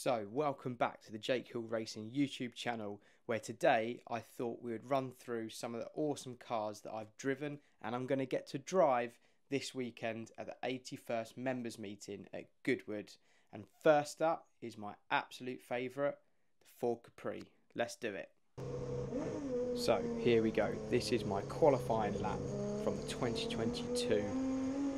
So, welcome back to the Jake Hill Racing YouTube channel, where today I thought we would run through some of the awesome cars that I've driven and I'm going to get to drive this weekend at the 81st members meeting at Goodwood. And first up is my absolute favourite, the Ford Capri. Let's do it. So, here we go. This is my qualifying lap from the 2022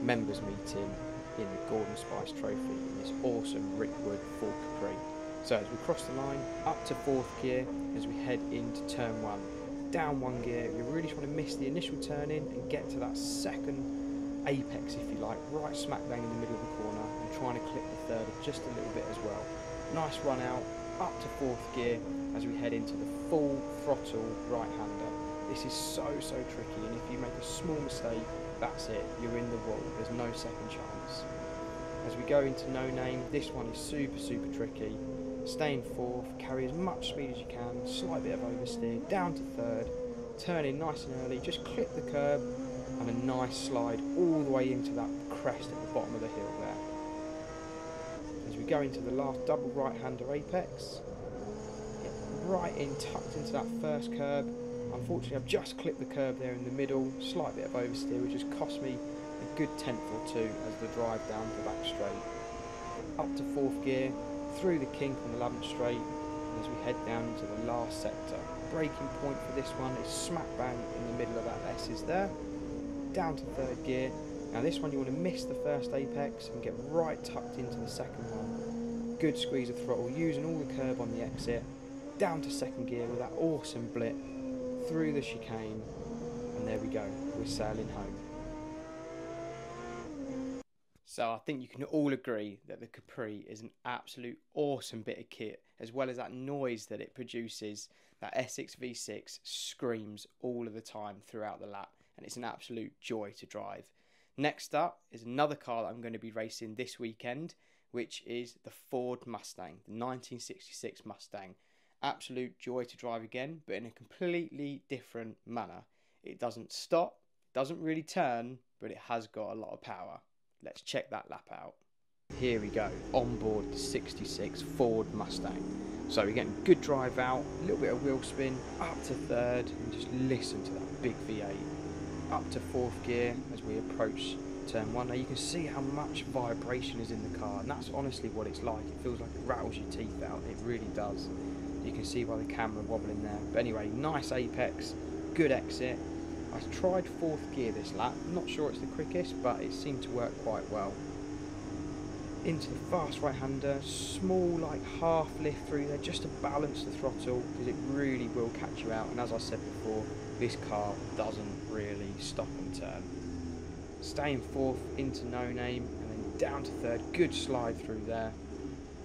members meeting in the Gordon Spice Trophy in this awesome Goodwood Ford Capri. So as we cross the line, up to 4th gear as we head into turn 1. Down 1 gear, you really just want to miss the initial turn in and get to that second apex, if you like, right smack bang in the middle of the corner, and trying to clip the third just a little bit as well. Nice run out, up to 4th gear as we head into the full throttle right-hander. This is so tricky, and if you make a small mistake, that's it, you're in the wall, there's no second chance. As we go into no name, this one is super tricky. Stay in 4th, carry as much speed as you can, slight bit of oversteer, down to 3rd, turn in nice and early, just clip the curb, and a nice slide all the way into that crest at the bottom of the hill there. As we go into the last double right-hander apex, get right in, tucked into that first curb. Unfortunately, I've just clipped the curb there in the middle, slight bit of oversteer, which has cost me a good tenth or two as the drive down the back straight. Up to 4th gear, through the kink on the 11th straight, and as we head down into the last sector. Braking point for this one is smack bang in the middle of that S's there. Down to 3rd gear. Now this one you want to miss the first apex and get right tucked into the second one. Good squeeze of throttle, using all the curb on the exit. Down to 2nd gear with that awesome blip. Through the chicane, and there we go, we're sailing home. So I think you can all agree that the Capri is an absolute awesome bit of kit, as well as that noise that it produces. That S6 V6 screams all of the time throughout the lap, and it's an absolute joy to drive. Next up is another car that I'm going to be racing this weekend, which is the Ford Mustang, the 1966 Mustang. Absolute joy to drive again, but in a completely different manner. It doesn't stop, doesn't really turn, but it has got a lot of power. Let's check that lap out. Here we go, on board the 66 Ford Mustang. So we're getting good drive out, a little bit of wheel spin, up to 3rd, and just listen to that big V8. Up to 4th gear as we approach turn 1. Now you can see how much vibration is in the car, and that's honestly what it's like. It feels like it rattles your teeth out, it really does. You can see by the camera wobbling there. But anyway, nice apex, good exit. I tried 4th gear this lap. I'm not sure it's the quickest, but it seemed to work quite well. Into the fast right-hander, small like half lift through there just to balance the throttle, because it really will catch you out. And as I said before, this car doesn't really stop and turn. Staying 4th into no name, and then down to 3rd, good slide through there.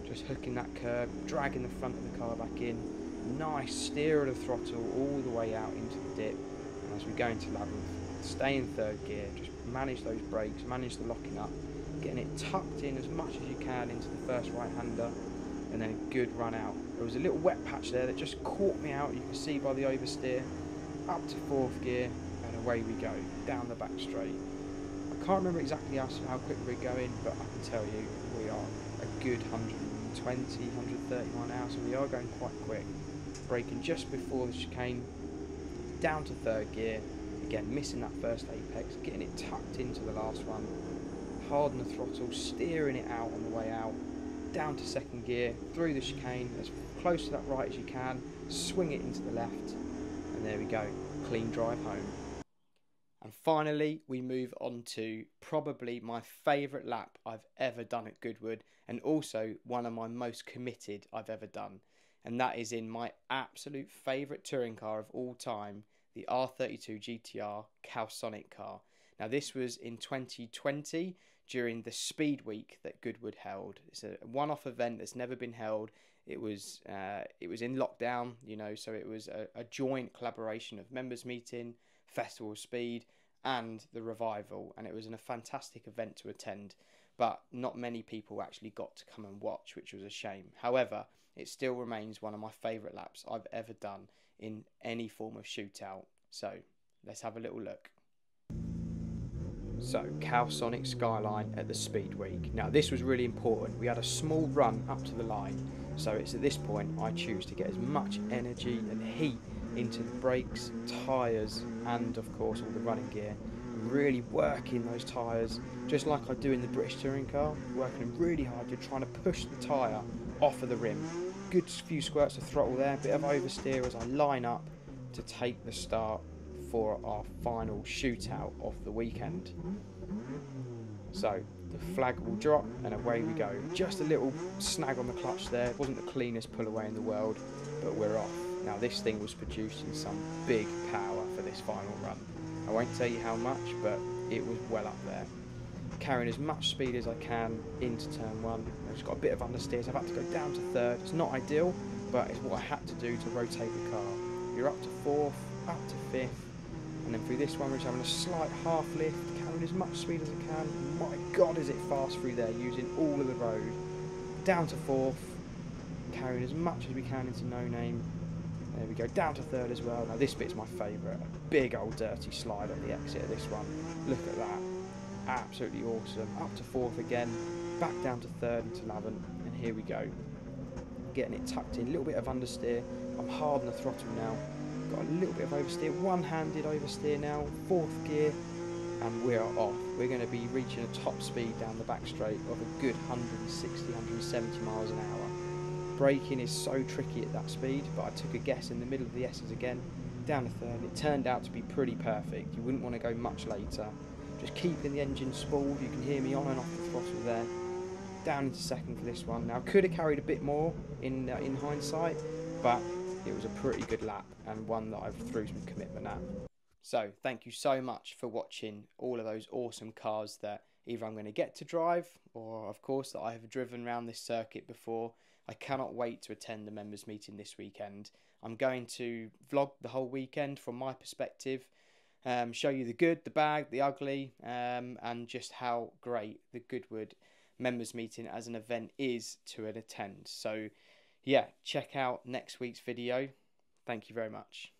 Just hooking that curb, dragging the front of the car back in. Nice steer of the throttle all the way out into the dip. And as we go into 11th, stay in 3rd gear, just manage those brakes, manage the locking up, getting it tucked in as much as you can into the first right-hander, and then a good run out. There was a little wet patch there that just caught me out, you can see by the oversteer. Up to 4th gear, and away we go, down the back straight. I can't remember exactly how quick we're going, but I can tell you we are a good 120, 130 mile an hour, so we are going quite quick. Braking just before the chicane, down to 3rd gear, again missing that first apex, getting it tucked into the last one, harden the throttle, steering it out on the way out, down to 2nd gear, through the chicane, as close to that right as you can, swing it into the left, and there we go, clean drive home. And finally, we move on to probably my favourite lap I've ever done at Goodwood, and also one of my most committed I've ever done. And that is in my absolute favourite touring car of all time, the R32 GTR Calsonic car. Now this was in 2020 during the Speed Week that Goodwood held. It's a one-off event that's never been held. It was in lockdown, you know, so it was a joint collaboration of members meeting, Festival of Speed, and the Revival, and it was a fantastic event to attend, but not many people actually got to come and watch, which was a shame. However, it still remains one of my favourite laps I've ever done in any form of shootout. So let's have a little look. So, Calsonic Skyline at the Speed Week. Now this was really important. We had a small run up to the line, So it's at this point I choose to get as much energy and heat into the brakes, tyres, and of course all the running gear. I'm really working those tyres, just like I do in the British touring car, working really hard. You're trying to push the tyre off of the rim. Good few squirts of throttle there, bit of oversteer as I line up to take the start for our final shootout of the weekend. So the flag will drop and away we go. Just a little snag on the clutch there. It wasn't the cleanest pull away in the world, but we're off. Now this thing was producing some big power for this final run. I won't tell you how much, but it was well up there. Carrying as much speed as I can into turn one. I've just got a bit of understeer, so I've had to go down to third. It's not ideal, but it's what I had to do to rotate the car. You're up to fourth, up to fifth, and then through this one, we're just having a slight half lift, carrying as much speed as I can. My God, is it fast through there, using all of the road. Down to fourth, carrying as much as we can into no name. There we go, down to third as well. Now this bit's my favourite, a big old dirty slide on the exit of this one. Look at that, absolutely awesome. Up to fourth again, back down to third into 11th, and here we go. Getting it tucked in, a little bit of understeer. I'm hard on the throttle now. Got a little bit of oversteer, one-handed oversteer now, fourth gear, and we are off. We're going to be reaching a top speed down the back straight of a good 160, 170 miles an hour. Braking is so tricky at that speed, but I took a guess in the middle of the S's again, down to third. It turned out to be pretty perfect. You wouldn't want to go much later. Just keeping the engine spooled. You can hear me on and off the throttle there. Down into second for this one. Now I could have carried a bit more in hindsight, but it was a pretty good lap and one that I've threw some commitment at. So thank you so much for watching all of those awesome cars that either I'm going to get to drive or of course that I have driven around this circuit before. I cannot wait to attend the members meeting this weekend. I'm going to vlog the whole weekend from my perspective, show you the good, the bad, the ugly, and just how great the Goodwood members meeting as an event is to attend. So yeah, check out next week's video. Thank you very much.